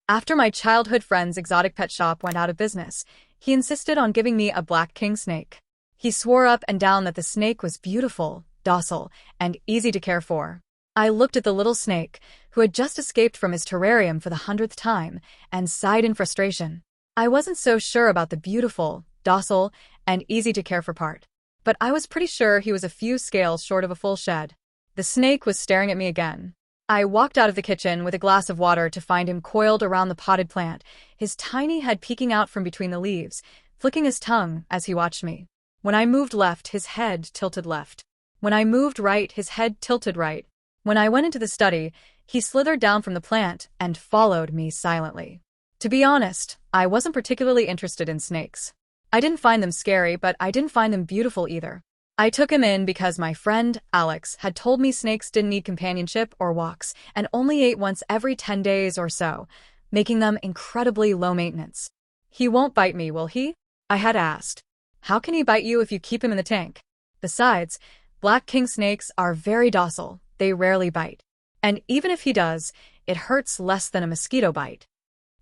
After my childhood friend's exotic pet shop went out of business, he insisted on giving me a black king snake. He swore up and down that the snake was beautiful, docile, and easy to care for. I looked at the little snake, who had just escaped from his terrarium for the 100th time, and sighed in frustration. I wasn't so sure about the beautiful, docile, and easy to care for part, but I was pretty sure he was a few scales short of a full shed. The snake was staring at me again. I walked out of the kitchen with a glass of water to find him coiled around the potted plant, his tiny head peeking out from between the leaves, flicking his tongue as he watched me. When I moved left, his head tilted left. When I moved right, his head tilted right. When I went into the study, he slithered down from the plant and followed me silently. To be honest, I wasn't particularly interested in snakes. I didn't find them scary, but I didn't find them beautiful either. I took him in because my friend, Alex, had told me snakes didn't need companionship or walks and only ate once every 10 days or so, making them incredibly low maintenance. He won't bite me, will he? I had asked. How can he bite you if you keep him in the tank? Besides, black king snakes are very docile, they rarely bite. And even if he does, it hurts less than a mosquito bite.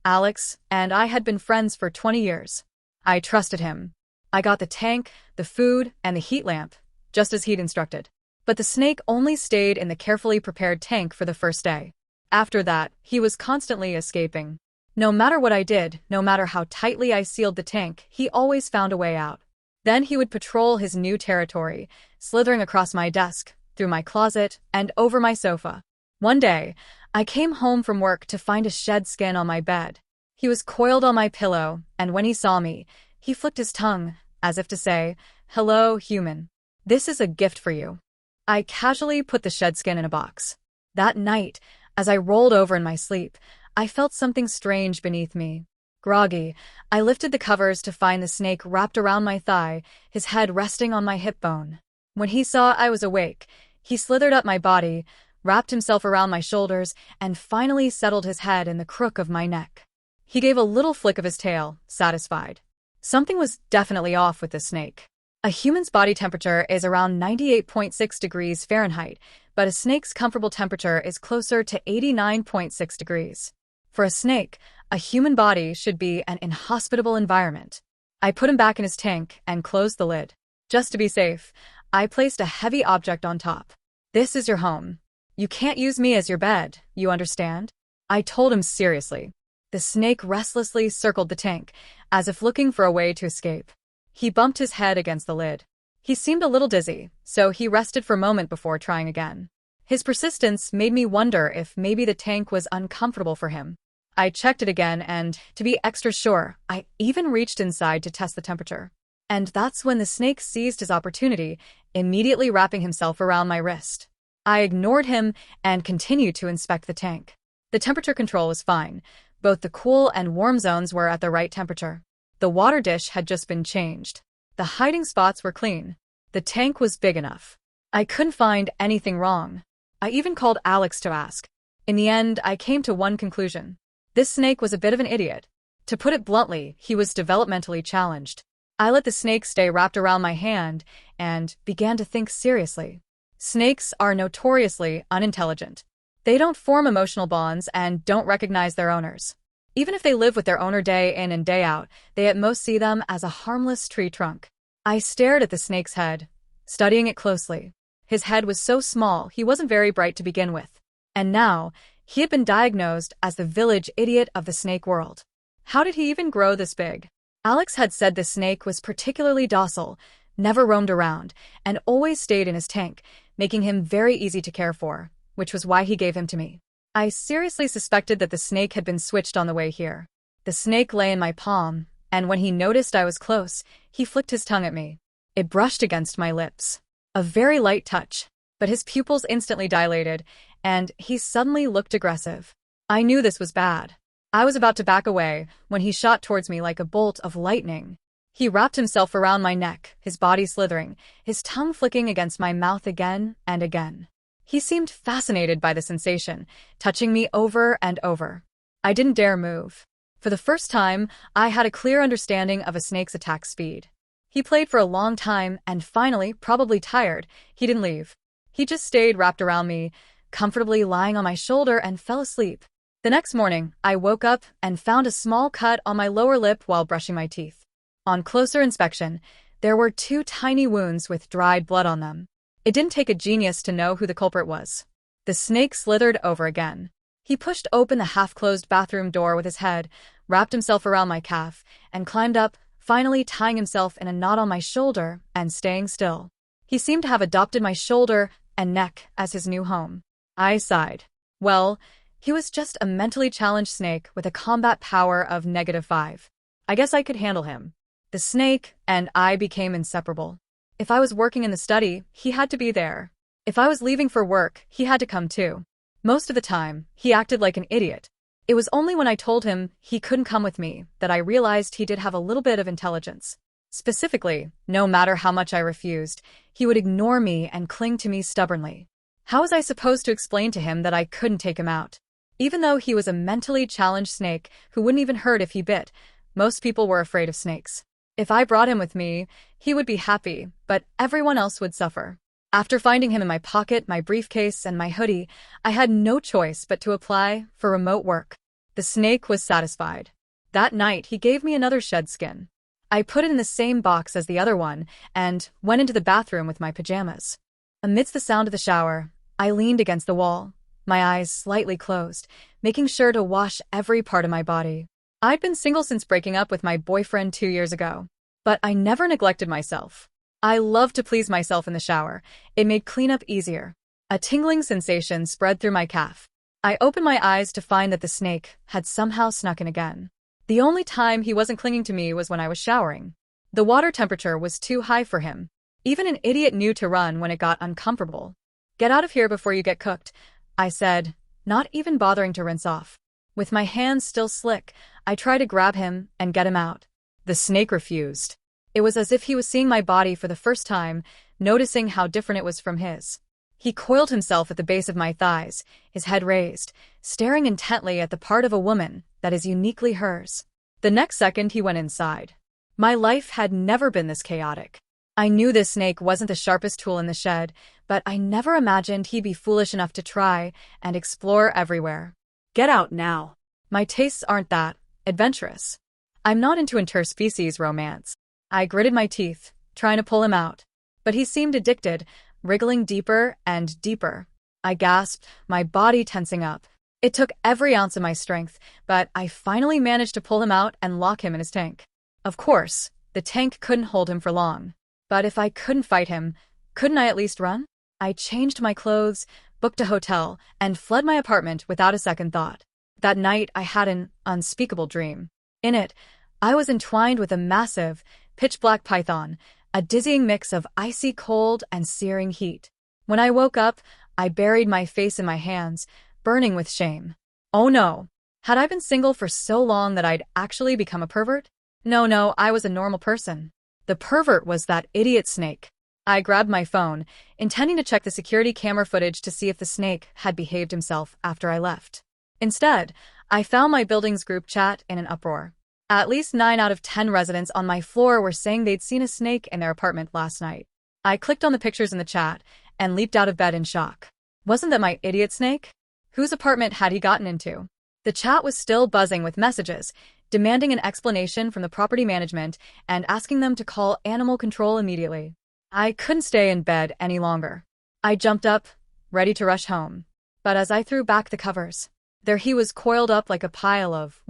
Alex and I had been friends for 20 years. I trusted him. I got the tank, the food, and the heat lamp, just as he'd instructed. But the snake only stayed in the carefully prepared tank for the first day. After that, he was constantly escaping. No matter what I did, no matter how tightly I sealed the tank, he always found a way out. Then he would patrol his new territory, slithering across my desk, through my closet, and over my sofa. One day, I came home from work to find a shed skin on my bed. He was coiled on my pillow, and when he saw me, he flicked his tongue, as if to say, "Hello, human. This is a gift for you." I casually put the shed skin in a box. That night, as I rolled over in my sleep, I felt something strange beneath me. Groggy, I lifted the covers to find the snake wrapped around my thigh, his head resting on my hip bone. When he saw I was awake, he slithered up my body, wrapped himself around my shoulders, and finally settled his head in the crook of my neck. He gave a little flick of his tail, satisfied. Something was definitely off with this snake. A human's body temperature is around 98.6 degrees Fahrenheit, but a snake's comfortable temperature is closer to 89.6 degrees. For a snake, a human body should be an inhospitable environment. I put him back in his tank and closed the lid. Just to be safe, I placed a heavy object on top. "This is your home. You can't use me as your bed, you understand?" I told him seriously. The snake restlessly circled the tank, as if looking for a way to escape. He bumped his head against the lid. He seemed a little dizzy, so he rested for a moment before trying again. His persistence made me wonder if maybe the tank was uncomfortable for him. I checked it again and, to be extra sure, I even reached inside to test the temperature. And that's when the snake seized his opportunity, immediately wrapping himself around my wrist. I ignored him and continued to inspect the tank. The temperature control was fine. Both the cool and warm zones were at the right temperature. The water dish had just been changed. The hiding spots were clean. The tank was big enough. I couldn't find anything wrong. I even called Alex to ask. In the end, I came to one conclusion. This snake was a bit of an idiot. To put it bluntly, he was developmentally challenged. I let the snake stay wrapped around my hand and began to think seriously. Snakes are notoriously unintelligent. They don't form emotional bonds and don't recognize their owners. Even if they live with their owner day in and day out, they at most see them as a harmless tree trunk. I stared at the snake's head, studying it closely. His head was so small he wasn't very bright to begin with. And now, he had been diagnosed as the village idiot of the snake world. How did he even grow this big? Alex had said the snake was particularly docile, never roamed around, and always stayed in his tank, making him very easy to care for, which was why he gave him to me. I seriously suspected that the snake had been switched on the way here. The snake lay in my palm, and when he noticed I was close, he flicked his tongue at me. It brushed against my lips. A very light touch, but his pupils instantly dilated, and he suddenly looked aggressive. I knew this was bad. I was about to back away when he shot towards me like a bolt of lightning. He wrapped himself around my neck, his body slithering, his tongue flicking against my mouth again and again. He seemed fascinated by the sensation, touching me over and over. I didn't dare move. For the first time, I had a clear understanding of a snake's attack speed. He played for a long time and finally, probably tired, he didn't leave. He just stayed wrapped around me, comfortably lying on my shoulder and fell asleep. The next morning, I woke up and found a small cut on my lower lip while brushing my teeth. On closer inspection, there were 2 tiny wounds with dried blood on them. It didn't take a genius to know who the culprit was. The snake slithered over again. He pushed open the half-closed bathroom door with his head, wrapped himself around my calf, and climbed up, finally tying himself in a knot on my shoulder and staying still. He seemed to have adopted my shoulder and neck as his new home. I sighed. Well, he was just a mentally challenged snake with a combat power of -5. I guess I could handle him. The snake and I became inseparable. If I was working in the study, he had to be there. If I was leaving for work, he had to come too. Most of the time, he acted like an idiot. It was only when I told him he couldn't come with me that I realized he did have a little bit of intelligence. Specifically, no matter how much I refused, he would ignore me and cling to me stubbornly. How was I supposed to explain to him that I couldn't take him out? Even though he was a mentally challenged snake who wouldn't even hurt if he bit, most people were afraid of snakes. If I brought him with me, he would be happy, but everyone else would suffer. After finding him in my pocket, my briefcase, and my hoodie, I had no choice but to apply for remote work. The snake was satisfied. That night, he gave me another shed skin. I put it in the same box as the other one and went into the bathroom with my pajamas. Amidst the sound of the shower, I leaned against the wall, my eyes slightly closed, making sure to wash every part of my body. I'd been single since breaking up with my boyfriend 2 years ago, but I never neglected myself. I loved to please myself in the shower. It made cleanup easier. A tingling sensation spread through my calf. I opened my eyes to find that the snake had somehow snuck in again. The only time he wasn't clinging to me was when I was showering. The water temperature was too high for him. Even an idiot knew to run when it got uncomfortable. "Get out of here before you get cooked," I said, not even bothering to rinse off. With my hands still slick, I tried to grab him and get him out. The snake refused. It was as if he was seeing my body for the first time, noticing how different it was from his. He coiled himself at the base of my thighs, his head raised, staring intently at the part of a woman that is uniquely hers. The next second he went inside. My life had never been this chaotic. I knew this snake wasn't the sharpest tool in the shed, but I never imagined he'd be foolish enough to try and explore everywhere. "Get out now." My tastes aren't that adventurous. I'm not into interspecies romance. I gritted my teeth, trying to pull him out. But he seemed addicted, wriggling deeper and deeper. I gasped, my body tensing up. It took every ounce of my strength, but I finally managed to pull him out and lock him in his tank. Of course, the tank couldn't hold him for long. But if I couldn't fight him, couldn't I at least run? I changed my clothes, booked a hotel, and fled my apartment without a second thought. That night, I had an unspeakable dream. In it, I was entwined with a massive, pitch-black python, a dizzying mix of icy cold and searing heat. When I woke up, I buried my face in my hands, burning with shame. Oh no! Had I been single for so long that I'd actually become a pervert? No, I was a normal person. The pervert was that idiot snake. I grabbed my phone, intending to check the security camera footage to see if the snake had behaved himself after I left. Instead, I found my building's group chat in an uproar. At least 9 out of 10 residents on my floor were saying they'd seen a snake in their apartment last night. I clicked on the pictures in the chat and leaped out of bed in shock. Wasn't that my idiot snake? Whose apartment had he gotten into? The chat was still buzzing with messages, demanding an explanation from the property management and asking them to call animal control immediately. I couldn't stay in bed any longer. I jumped up, ready to rush home. But as I threw back the covers, there he was coiled up like a pile of,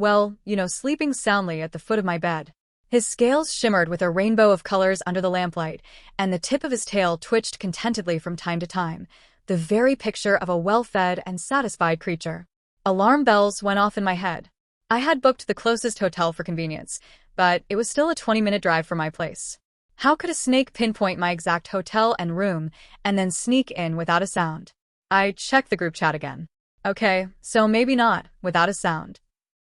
sleeping soundly at the foot of my bed. His scales shimmered with a rainbow of colors under the lamplight, and the tip of his tail twitched contentedly from time to time, the very picture of a well-fed and satisfied creature. Alarm bells went off in my head. I had booked the closest hotel for convenience, but it was still a 20-minute drive from my place. How could a snake pinpoint my exact hotel and room and then sneak in without a sound? I checked the group chat again. Okay, so maybe not, without a sound.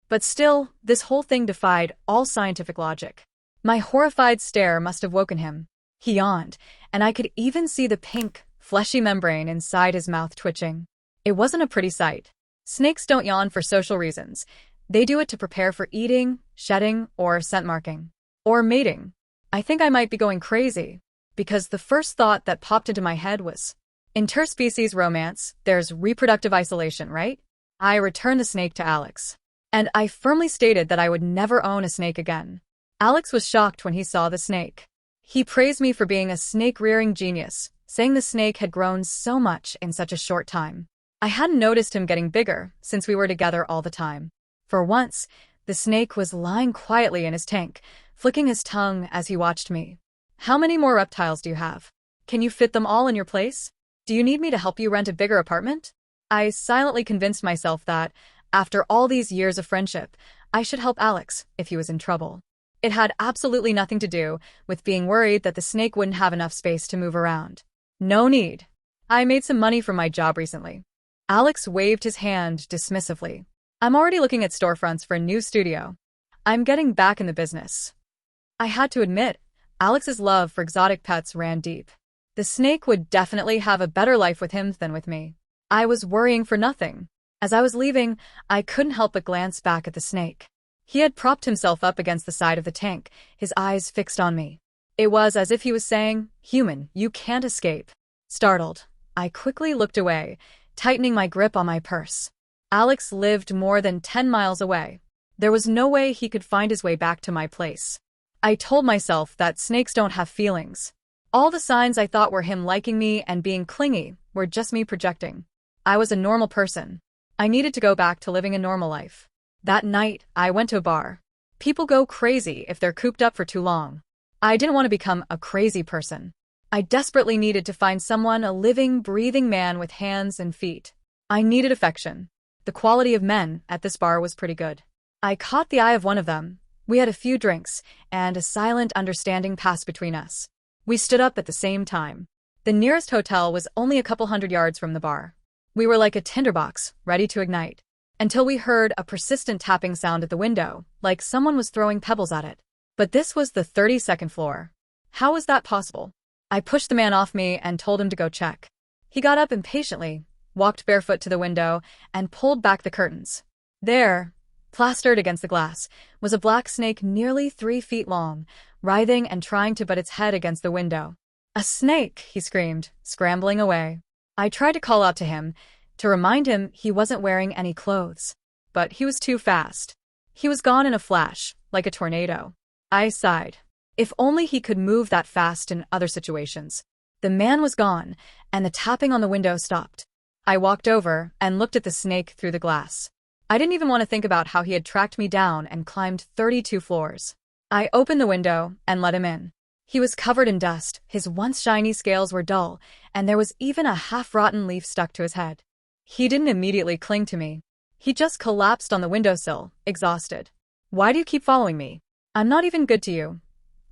But still, this whole thing defied all scientific logic. My horrified stare must have woken him. He yawned, and I could even see the pink, fleshy membrane inside his mouth twitching. It wasn't a pretty sight. Snakes don't yawn for social reasons. They do it to prepare for eating, shedding, or scent marking. Or mating. I think I might be going crazy, because the first thought that popped into my head was, interspecies romance, there's reproductive isolation, right? I returned the snake to Alex. And I firmly stated that I would never own a snake again. Alex was shocked when he saw the snake. He praised me for being a snake-rearing genius, saying the snake had grown so much in such a short time. I hadn't noticed him getting bigger since we were together all the time. For once, the snake was lying quietly in his tank, flicking his tongue as he watched me. How many more reptiles do you have? Can you fit them all in your place? Do you need me to help you rent a bigger apartment? I silently convinced myself that, after all these years of friendship, I should help Alex if he was in trouble. It had absolutely nothing to do with being worried that the snake wouldn't have enough space to move around. No need. I made some money from my job recently. Alex waved his hand dismissively. I'm already looking at storefronts for a new studio. I'm getting back in the business. I had to admit, Alex's love for exotic pets ran deep. The snake would definitely have a better life with him than with me. I was worrying for nothing. As I was leaving, I couldn't help but glance back at the snake. He had propped himself up against the side of the tank, his eyes fixed on me. It was as if he was saying, "Human, you can't escape." Startled, I quickly looked away, tightening my grip on my purse. Alex lived more than 10 miles away. There was no way he could find his way back to my place. I told myself that snakes don't have feelings. All the signs I thought were him liking me and being clingy were just me projecting. I was a normal person. I needed to go back to living a normal life. That night, I went to a bar. People go crazy if they're cooped up for too long. I didn't want to become a crazy person. I desperately needed to find someone, a living, breathing man with hands and feet. I needed affection. The quality of men at this bar was pretty good. I caught the eye of one of them. We had a few drinks, and a silent understanding passed between us. We stood up at the same time. The nearest hotel was only a couple hundred yards from the bar. We were like a tinderbox, ready to ignite, until we heard a persistent tapping sound at the window, like someone was throwing pebbles at it. But this was the 32nd floor. How was that possible? I pushed the man off me and told him to go check. He got up impatiently, walked barefoot to the window, and pulled back the curtains. There, plastered against the glass, was a black snake nearly 3 feet long, writhing and trying to butt its head against the window. "A snake!" he screamed, scrambling away. I tried to call out to him, to remind him he wasn't wearing any clothes. But he was too fast. He was gone in a flash, like a tornado. I sighed. If only he could move that fast in other situations. The man was gone, and the tapping on the window stopped. I walked over and looked at the snake through the glass. I didn't even want to think about how he had tracked me down and climbed 32 floors. I opened the window and let him in. He was covered in dust, his once shiny scales were dull, and there was even a half-rotten leaf stuck to his head. He didn't immediately cling to me. He just collapsed on the windowsill, exhausted. "Why do you keep following me? I'm not even good to you,"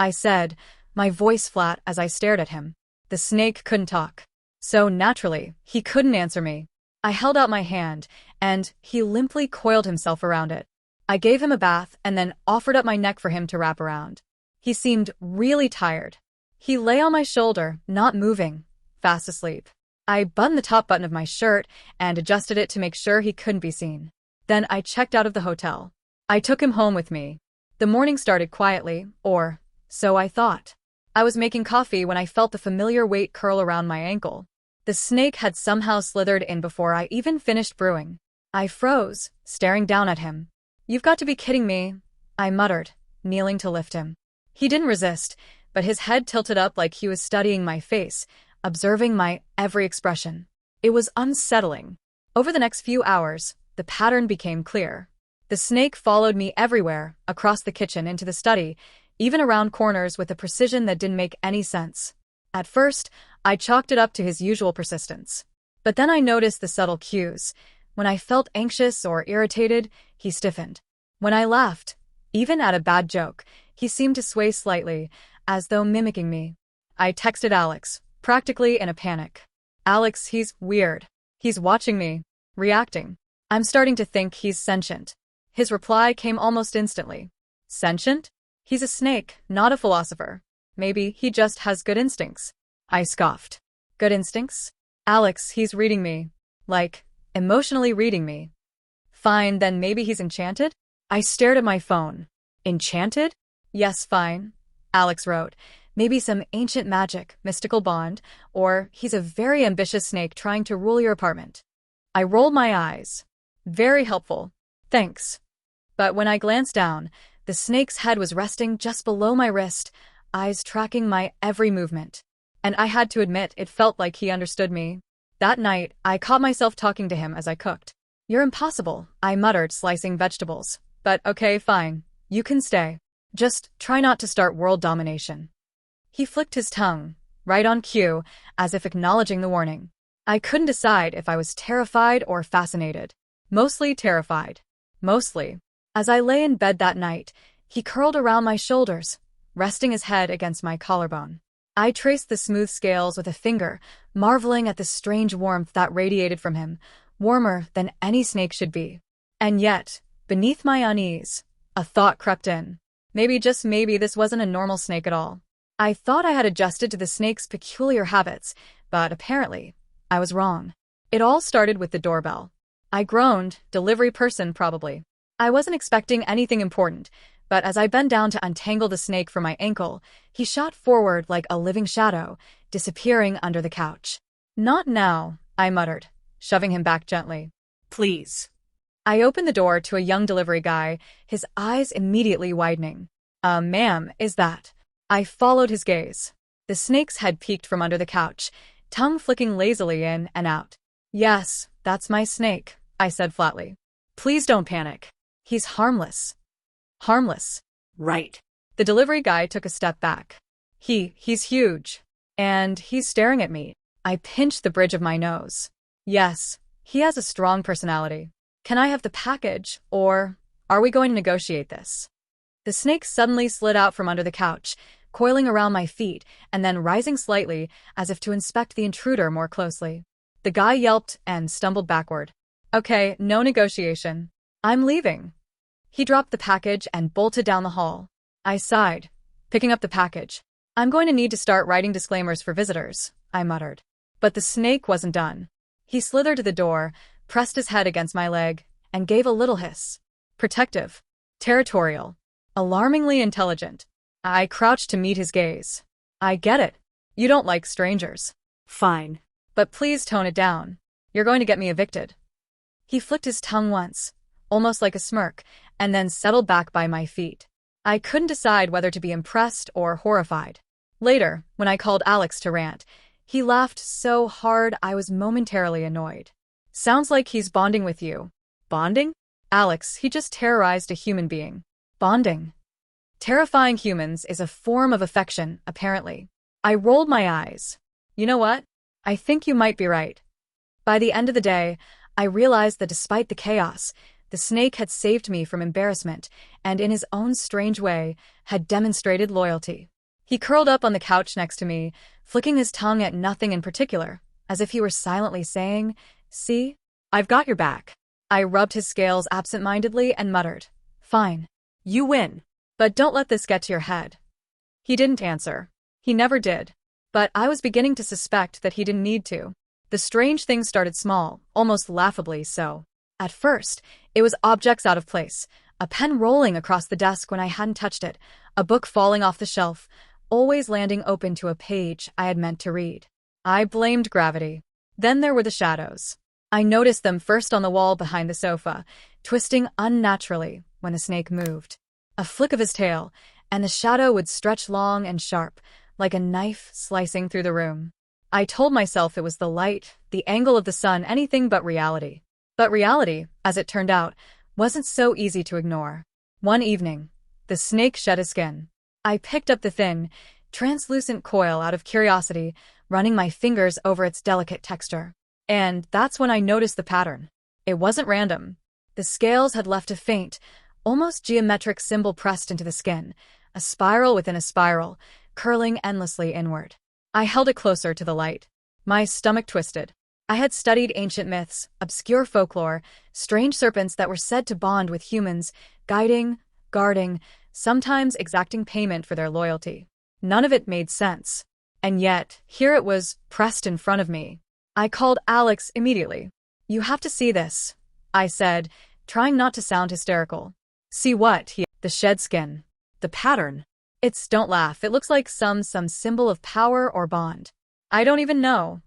I said, my voice flat as I stared at him. The snake couldn't talk. So naturally, he couldn't answer me. I held out my hand, and he limply coiled himself around it. I gave him a bath and then offered up my neck for him to wrap around. He seemed really tired. He lay on my shoulder, not moving, fast asleep. I buttoned the top button of my shirt and adjusted it to make sure he couldn't be seen. Then I checked out of the hotel. I took him home with me. The morning started quietly, or so I thought. I was making coffee when I felt the familiar weight curl around my ankle. The snake had somehow slithered in before I even finished brewing. I froze, staring down at him. "You've got to be kidding me," I muttered, kneeling to lift him. He didn't resist, but his head tilted up like he was studying my face, observing my every expression. It was unsettling. Over the next few hours, the pattern became clear. The snake followed me everywhere, across the kitchen into the study, even around corners with a precision that didn't make any sense. At first, I chalked it up to his usual persistence. But then I noticed the subtle cues. When I felt anxious or irritated, he stiffened. When I laughed, even at a bad joke, he seemed to sway slightly, as though mimicking me. I texted Alex, practically in a panic. "Alex, he's weird. He's watching me, reacting. I'm starting to think he's sentient." His reply came almost instantly. "Sentient? He's a snake, not a philosopher. Maybe he just has good instincts." I scoffed. "Good instincts? Alex, he's reading me. Like, emotionally reading me." "Fine, then maybe he's enchanted?" I stared at my phone. "Enchanted? Yes, fine," Alex wrote. "Maybe some ancient magic, mystical bond, or he's a very ambitious snake trying to rule your apartment." I rolled my eyes. Very helpful. Thanks. But when I glanced down, the snake's head was resting just below my wrist, eyes tracking my every movement. And I had to admit it felt like he understood me. That night, I caught myself talking to him as I cooked. You're impossible, I muttered, slicing vegetables. But okay, fine. You can stay. Just try not to start world domination. He flicked his tongue, right on cue, as if acknowledging the warning. I couldn't decide if I was terrified or fascinated. Mostly terrified. Mostly. As I lay in bed that night, he curled around my shoulders, resting his head against my collarbone. I traced the smooth scales with a finger, marveling at the strange warmth that radiated from him, warmer than any snake should be. And yet, beneath my unease, a thought crept in. Maybe, just maybe, this wasn't a normal snake at all. I thought I had adjusted to the snake's peculiar habits, but apparently, I was wrong. It all started with the doorbell. I groaned, delivery person probably. I wasn't expecting anything important, but as I bent down to untangle the snake from my ankle, he shot forward like a living shadow, disappearing under the couch. Not now, I muttered, shoving him back gently. Please. I opened the door to a young delivery guy, his eyes immediately widening. Ma'am, is that? I followed his gaze. The snake's head peeked from under the couch, tongue flicking lazily in and out. Yes, that's my snake, I said flatly. Please don't panic. He's harmless. Harmless. Right. The delivery guy took a step back. He's huge. And he's staring at me. I pinched the bridge of my nose. Yes, he has a strong personality. Can I have the package, or are we going to negotiate this? The snake suddenly slid out from under the couch, coiling around my feet and then rising slightly as if to inspect the intruder more closely. The guy yelped and stumbled backward. Okay, no negotiation. I'm leaving. He dropped the package and bolted down the hall. I sighed, picking up the package. I'm going to need to start writing disclaimers for visitors, I muttered. But the snake wasn't done. He slithered to the door, pressed his head against my leg, and gave a little hiss. Protective. Territorial. Alarmingly intelligent. I crouched to meet his gaze. I get it. You don't like strangers. Fine. But please tone it down. You're going to get me evicted. He flicked his tongue once, almost like a smirk, and then settled back by my feet. I couldn't decide whether to be impressed or horrified. Later, when I called Alex to rant, he laughed so hard I was momentarily annoyed. Sounds like he's bonding with you. Bonding? Alex, he just terrorized a human being. Bonding. Terrifying humans is a form of affection, apparently. I rolled my eyes. You know what? I think you might be right. By the end of the day, I realized that despite the chaos, the snake had saved me from embarrassment and, in his own strange way, had demonstrated loyalty. He curled up on the couch next to me, flicking his tongue at nothing in particular, as if he were silently saying, "See? I've got your back." I rubbed his scales absent-mindedly and muttered, "Fine. You win. But don't let this get to your head." He didn't answer. He never did. But I was beginning to suspect that he didn't need to. The strange thing started small, almost laughably so. At first, it was objects out of place, a pen rolling across the desk when I hadn't touched it, a book falling off the shelf, always landing open to a page I had meant to read. I blamed gravity. Then there were the shadows. I noticed them first on the wall behind the sofa, twisting unnaturally when the snake moved. A flick of his tail, and the shadow would stretch long and sharp, like a knife slicing through the room. I told myself it was the light, the angle of the sun, anything but reality. But reality, as it turned out, wasn't so easy to ignore. One evening, the snake shed his skin. I picked up the thin, translucent coil out of curiosity, running my fingers over its delicate texture. And that's when I noticed the pattern. It wasn't random. The scales had left a faint, almost geometric symbol pressed into the skin, a spiral within a spiral, curling endlessly inward. I held it closer to the light. My stomach twisted. I had studied ancient myths, obscure folklore, strange serpents that were said to bond with humans, guiding, guarding, sometimes exacting payment for their loyalty. None of it made sense. And yet, here it was, pressed in front of me. I called Alex immediately. "You have to see this," I said, trying not to sound hysterical. "See what?" "The shed skin. The pattern. Don't laugh, it looks like some symbol of power or bond." "I don't even know."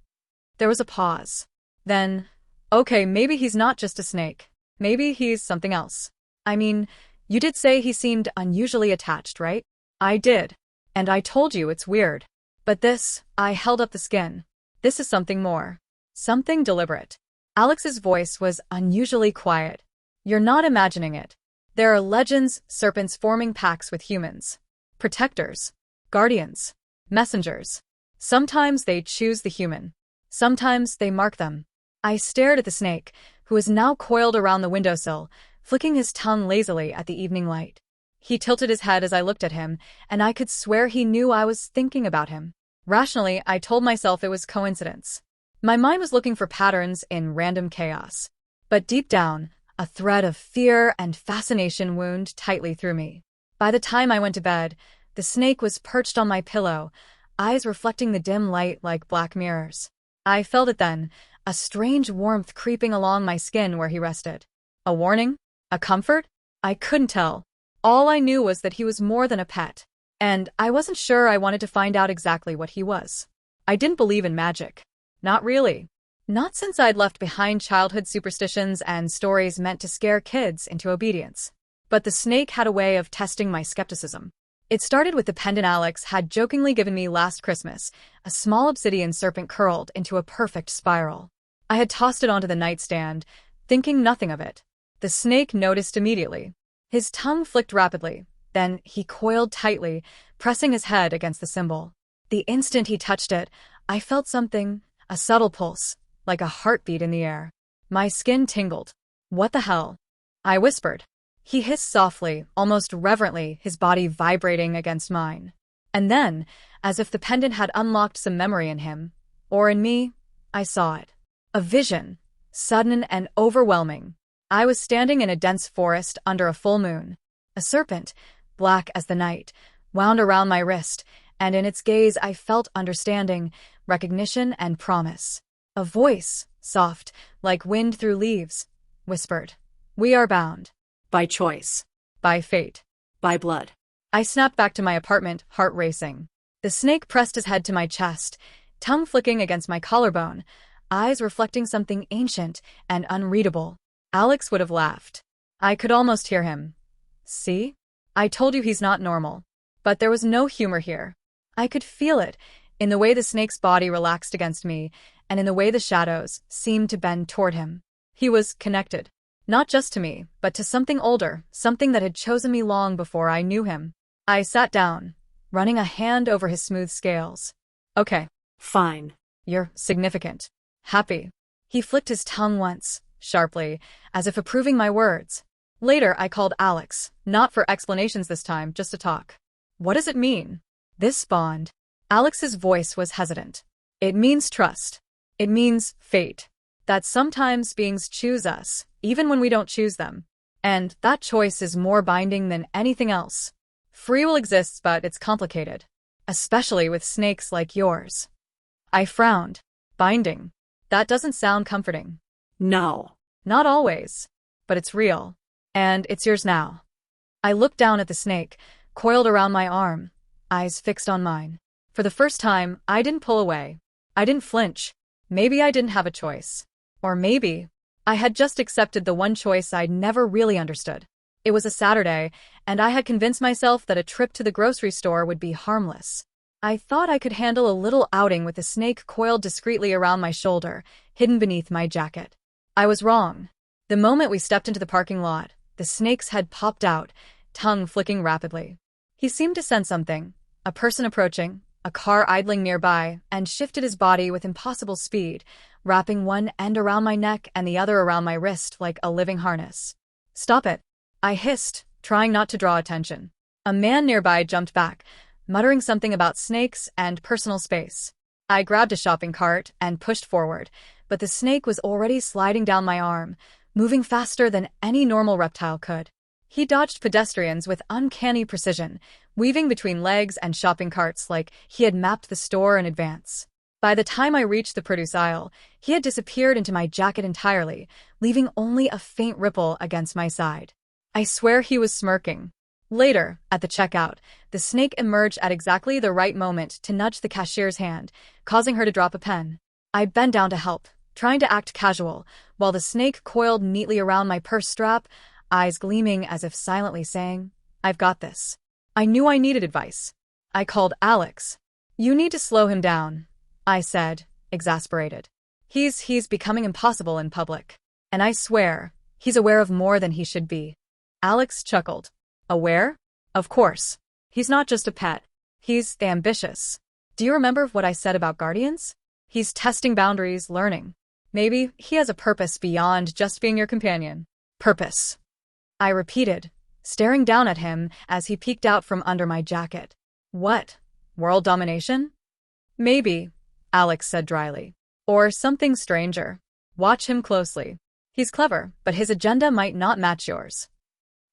There was a pause. Then, "Okay, maybe he's not just a snake. Maybe he's something else. I mean, you did say he seemed unusually attached, right? I did. And I told you it's weird. But this, I held up the skin. This is something more. Something deliberate. Alex's voice was unusually quiet. You're not imagining it. There are legends, serpents forming pacts with humans. Protectors. Guardians. Messengers. Sometimes they choose the human. Sometimes they mark them. I stared at the snake, who was now coiled around the windowsill, flicking his tongue lazily at the evening light. He tilted his head as I looked at him, and I could swear he knew I was thinking about him. Rationally, I told myself it was coincidence. My mind was looking for patterns in random chaos. But deep down, a thread of fear and fascination wound tightly through me. By the time I went to bed, the snake was perched on my pillow, eyes reflecting the dim light like black mirrors. I felt it then, a strange warmth creeping along my skin where he rested. A warning? A comfort? I couldn't tell. All I knew was that he was more than a pet. And I wasn't sure I wanted to find out exactly what he was. I didn't believe in magic. Not really. Not since I'd left behind childhood superstitions and stories meant to scare kids into obedience. But the snake had a way of testing my skepticism. It started with the pendant Alex had jokingly given me last Christmas, a small obsidian serpent curled into a perfect spiral. I had tossed it onto the nightstand, thinking nothing of it. The snake noticed immediately. His tongue flicked rapidly, then he coiled tightly, pressing his head against the symbol. The instant he touched it, I felt something, a subtle pulse, like a heartbeat in the air. My skin tingled. What the hell? I whispered. He hissed softly, almost reverently, his body vibrating against mine. And then, as if the pendant had unlocked some memory in him, or in me, I saw it. A vision, sudden and overwhelming. I was standing in a dense forest under a full moon. A serpent, black as the night, wound around my wrist, and in its gaze I felt understanding, recognition, and promise. A voice, soft, like wind through leaves, whispered, "We are bound. By choice. By fate. By blood." I snapped back to my apartment, heart racing. The snake pressed his head to my chest, tongue flicking against my collarbone, eyes reflecting something ancient and unreadable. Alex would have laughed. I could almost hear him. See? I told you he's not normal. But there was no humor here. I could feel it, in the way the snake's body relaxed against me, and in the way the shadows seemed to bend toward him. He was connected. Not just to me, but to something older, something that had chosen me long before I knew him. I sat down, running a hand over his smooth scales. Okay. Fine. You're significant. Happy. He flicked his tongue once, sharply, as if approving my words. Later, I called Alex, not for explanations this time, just to talk. What does it mean? This bond. Alex's voice was hesitant. It means trust. It means fate. That sometimes beings choose us, even when we don't choose them. And that choice is more binding than anything else. Free will exists, but it's complicated. Especially with snakes like yours. I frowned. Binding. That doesn't sound comforting. No. Not always. But it's real. And it's yours now. I looked down at the snake, coiled around my arm, eyes fixed on mine. For the first time, I didn't pull away. I didn't flinch. Maybe I didn't have a choice. Or maybe I had just accepted the one choice I'd never really understood. It was a Saturday, and I had convinced myself that a trip to the grocery store would be harmless. I thought I could handle a little outing with the snake coiled discreetly around my shoulder, hidden beneath my jacket. I was wrong. The moment we stepped into the parking lot, the snake's head popped out, tongue flicking rapidly. He seemed to sense something, a person approaching, a car idling nearby, and shifted his body with impossible speed, wrapping one end around my neck and the other around my wrist like a living harness. Stop it. I hissed, trying not to draw attention. A man nearby jumped back, muttering something about snakes and personal space. I grabbed a shopping cart and pushed forward, but the snake was already sliding down my arm, moving faster than any normal reptile could. He dodged pedestrians with uncanny precision, weaving between legs and shopping carts like he had mapped the store in advance. By the time I reached the produce aisle, he had disappeared into my jacket entirely, leaving only a faint ripple against my side. I swear he was smirking. Later, at the checkout, the snake emerged at exactly the right moment to nudge the cashier's hand, causing her to drop a pen. I bent down to help, trying to act casual, while the snake coiled neatly around my purse strap, eyes gleaming as if silently saying, "I've got this." I knew I needed advice. I called Alex. "You need to slow him down," I said, exasperated. He's becoming impossible in public. And I swear, he's aware of more than he should be." Alex chuckled. "Aware? Of course. He's not just a pet. He's ambitious. Do you remember what I said about guardians? He's testing boundaries, learning. Maybe he has a purpose beyond just being your companion." "Purpose," I repeated, staring down at him as he peeked out from under my jacket. "What? World domination?" "Maybe," Alex said dryly. "Or something stranger. Watch him closely. He's clever, but his agenda might not match yours."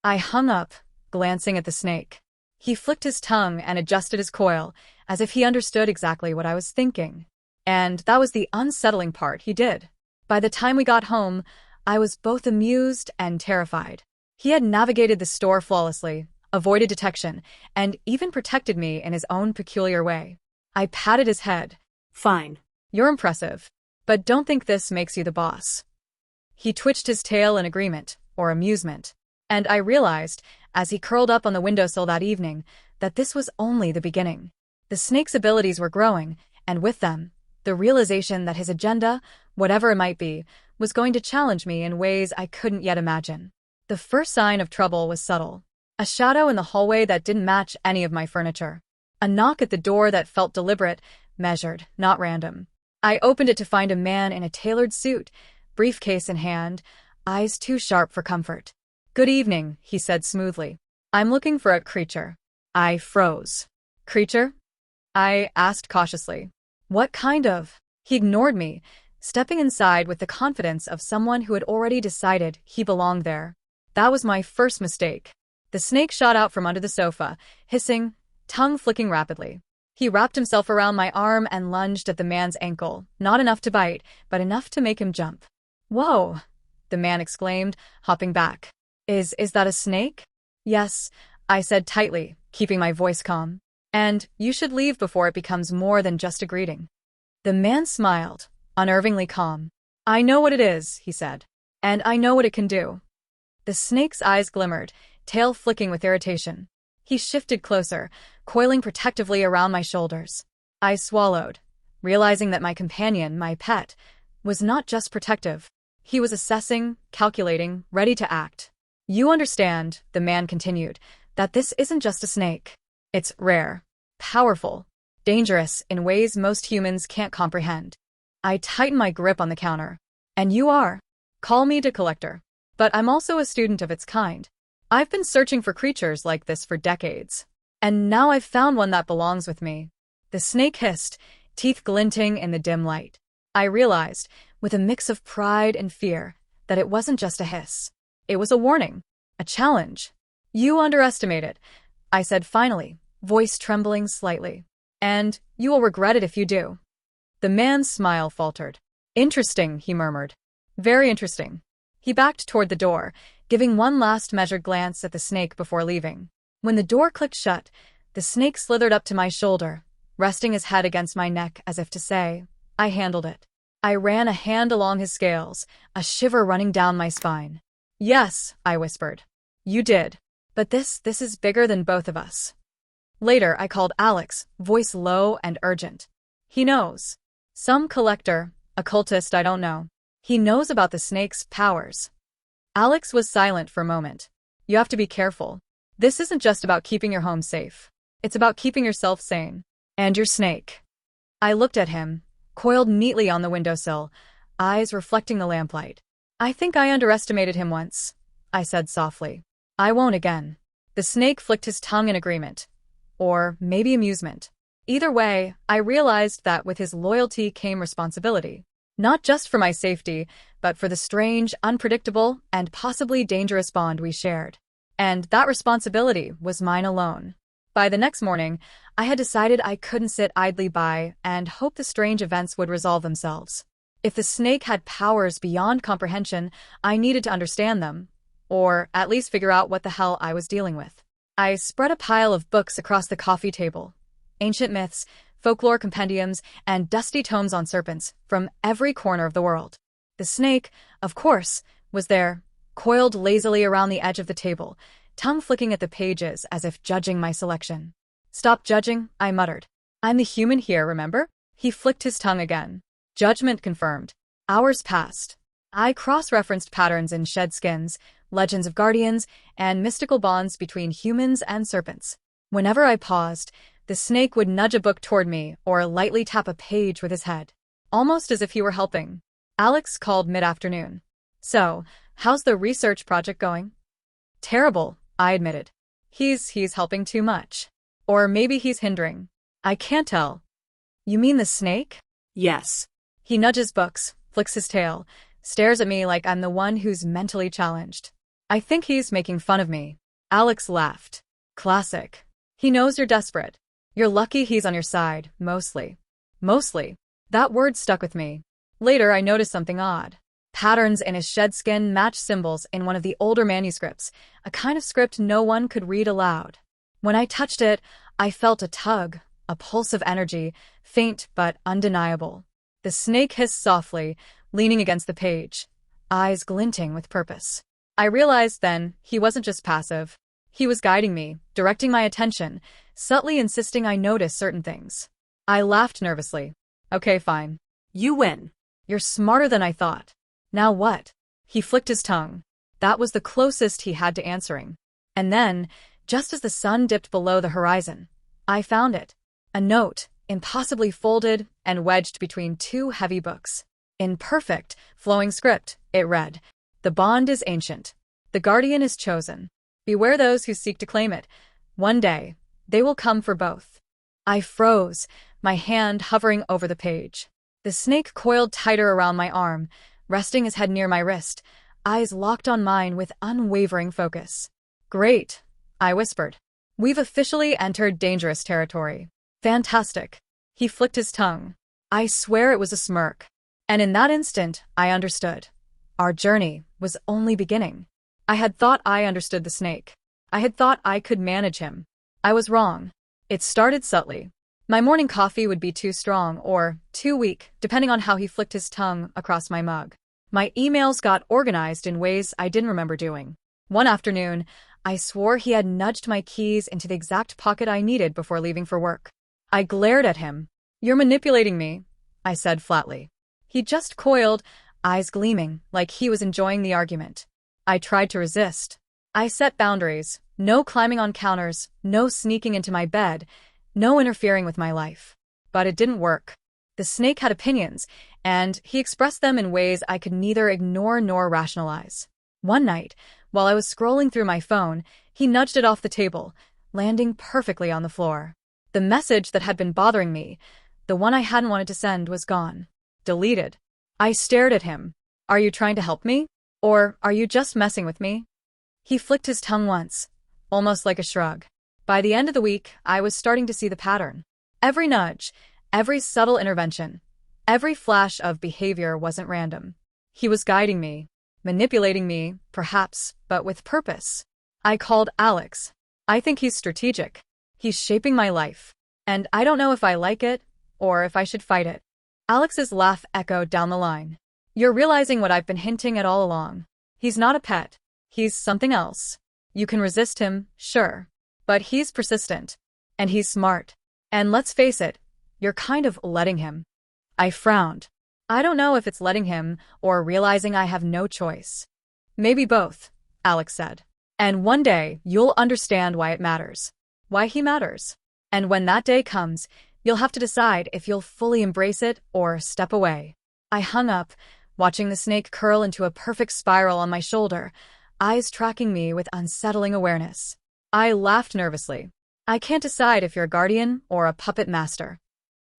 I hung up, glancing at the snake. He flicked his tongue and adjusted his coil, as if he understood exactly what I was thinking. And that was the unsettling part, he did. By the time we got home, I was both amused and terrified. He had navigated the store flawlessly, avoided detection, and even protected me in his own peculiar way. I patted his head. "Fine. You're impressive. But don't think this makes you the boss." He twitched his tail in agreement, or amusement. And I realized, as he curled up on the windowsill that evening, that this was only the beginning. The snake's abilities were growing, and with them, the realization that his agenda, whatever it might be, was going to challenge me in ways I couldn't yet imagine. The first sign of trouble was subtle. A shadow in the hallway that didn't match any of my furniture. A knock at the door that felt deliberate, measured, not random. I opened it to find a man in a tailored suit, briefcase in hand, eyes too sharp for comfort. "Good evening," he said smoothly. "I'm looking for a creature." I froze. "Creature?" I asked cautiously. "What kind of?" He ignored me, stepping inside with the confidence of someone who had already decided he belonged there. That was my first mistake. The snake shot out from under the sofa, hissing, tongue flicking rapidly. He wrapped himself around my arm and lunged at the man's ankle, not enough to bite, but enough to make him jump. "Whoa!" the man exclaimed, hopping back. Is that a snake?" "Yes," I said tightly, keeping my voice calm. "And you should leave before it becomes more than just a greeting." The man smiled, unnervingly calm. "I know what it is," he said. "And I know what it can do." The snake's eyes glimmered, tail flicking with irritation. He shifted closer, coiling protectively around my shoulders. I swallowed, realizing that my companion, my pet, was not just protective. He was assessing, calculating, ready to act. "You understand," the man continued, "that this isn't just a snake. It's rare, powerful, dangerous in ways most humans can't comprehend." I tightened my grip on the counter. "And you are? Call me the collector. But I'm also a student of its kind. I've been searching for creatures like this for decades. And now I've found one that belongs with me." The snake hissed, teeth glinting in the dim light. I realized, with a mix of pride and fear, that it wasn't just a hiss. It was a warning, a challenge. "You underestimate it," I said finally, voice trembling slightly. "And you will regret it if you do." The man's smile faltered. "Interesting," he murmured. "Very interesting." He backed toward the door, giving one last measured glance at the snake before leaving. When the door clicked shut, the snake slithered up to my shoulder, resting his head against my neck as if to say, "I handled it." I ran a hand along his scales, a shiver running down my spine. "Yes," I whispered. "You did. But this is bigger than both of us." Later, I called Alex, voice low and urgent. "He knows. Some collector, occultist I don't know. He knows about the snake's powers." Alex was silent for a moment. "You have to be careful. This isn't just about keeping your home safe. It's about keeping yourself sane. And your snake." I looked at him, coiled neatly on the windowsill, eyes reflecting the lamplight. "I think I underestimated him once," I said softly. "I won't again." The snake flicked his tongue in agreement. Or maybe amusement. Either way, I realized that with his loyalty came responsibility. Not just for my safety, but for the strange, unpredictable, and possibly dangerous bond we shared. And that responsibility was mine alone. By the next morning, I had decided I couldn't sit idly by and hope the strange events would resolve themselves. If the snake had powers beyond comprehension, I needed to understand them, or at least figure out what the hell I was dealing with. I spread a pile of books across the coffee table. Ancient myths, folklore compendiums, and dusty tomes on serpents from every corner of the world. The snake, of course, was there, coiled lazily around the edge of the table, tongue flicking at the pages as if judging my selection. "Stop judging," I muttered. "I'm the human here, remember?" He flicked his tongue again. Judgment confirmed. Hours passed. I cross-referenced patterns in shed skins, legends of guardians, and mystical bonds between humans and serpents. Whenever I paused, the snake would nudge a book toward me or lightly tap a page with his head, almost as if he were helping. Alex called mid-afternoon. "So, how's the research project going?" "Terrible," I admitted. He's helping too much. Or maybe he's hindering. I can't tell." "You mean the snake?" "Yes." He nudges books, flicks his tail, stares at me like I'm the one who's mentally challenged. I think he's making fun of me. Alex laughed. "Classic. He knows you're desperate. You're lucky he's on your side, mostly." Mostly. That word stuck with me. Later, I noticed something odd. Patterns in his shed skin matched symbols in one of the older manuscripts, a kind of script no one could read aloud. When I touched it, I felt a tug, a pulse of energy, faint but undeniable. The snake hissed softly, leaning against the page, eyes glinting with purpose. I realized then he wasn't just passive. He was guiding me, directing my attention, subtly insisting I notice certain things. I laughed nervously. "Okay, fine. You win." "You're smarter than I thought." "Now what?" He flicked his tongue. That was the closest he had to answering. And then, just as the sun dipped below the horizon, I found it. A note, impossibly folded and wedged between two heavy books. In perfect, flowing script, it read, "The bond is ancient. The guardian is chosen. Beware those who seek to claim it. One day, they will come for both." I froze, my hand hovering over the page. The snake coiled tighter around my arm, resting his head near my wrist, eyes locked on mine with unwavering focus. "Great," I whispered. "We've officially entered dangerous territory." "Fantastic." He flicked his tongue. I swear it was a smirk. And in that instant, I understood. Our journey was only beginning. I had thought I understood the snake. I had thought I could manage him. I was wrong. It started subtly. My morning coffee would be too strong or too weak, depending on how he flicked his tongue across my mug. My emails got organized in ways I didn't remember doing. One afternoon, I swore he had nudged my keys into the exact pocket I needed before leaving for work. I glared at him. "You're manipulating me," I said flatly. He just coiled, eyes gleaming, like he was enjoying the argument. I tried to resist. I set boundaries. No climbing on counters, no sneaking into my bed, no interfering with my life. But it didn't work. The snake had opinions, and he expressed them in ways I could neither ignore nor rationalize. One night, while I was scrolling through my phone, he nudged it off the table, landing perfectly on the floor. The message that had been bothering me, the one I hadn't wanted to send, was gone. Deleted. I stared at him. "Are you trying to help me? Or are you just messing with me?" He flicked his tongue once, almost like a shrug. By the end of the week, I was starting to see the pattern. Every nudge, every subtle intervention, every flash of behavior wasn't random. He was guiding me, manipulating me, perhaps, but with purpose. I called Alex. "I think he's strategic. He's shaping my life. And I don't know if I like it, or if I should fight it." Alex's laugh echoed down the line. "You're realizing what I've been hinting at all along. He's not a pet. He's something else. You can resist him, sure. But he's persistent. And he's smart. And let's face it, you're kind of letting him." I frowned. I don't know if it's letting him or realizing I have no choice. "Maybe both," Alex said. "And one day you'll understand why it matters. Why he matters. And when that day comes, you'll have to decide if you'll fully embrace it or step away." I hung up, watching the snake curl into a perfect spiral on my shoulder, eyes tracking me with unsettling awareness. I laughed nervously. "I can't decide if you're a guardian or a puppet master."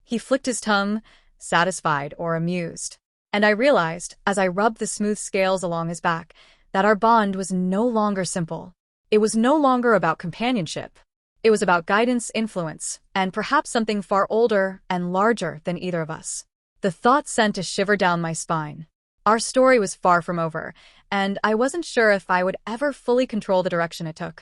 He flicked his tongue, satisfied or amused. And I realized, as I rubbed the smooth scales along his back, that our bond was no longer simple. It was no longer about companionship. It was about guidance, influence, and perhaps something far older and larger than either of us. The thought sent a shiver down my spine. Our story was far from over, and I wasn't sure if I would ever fully control the direction it took.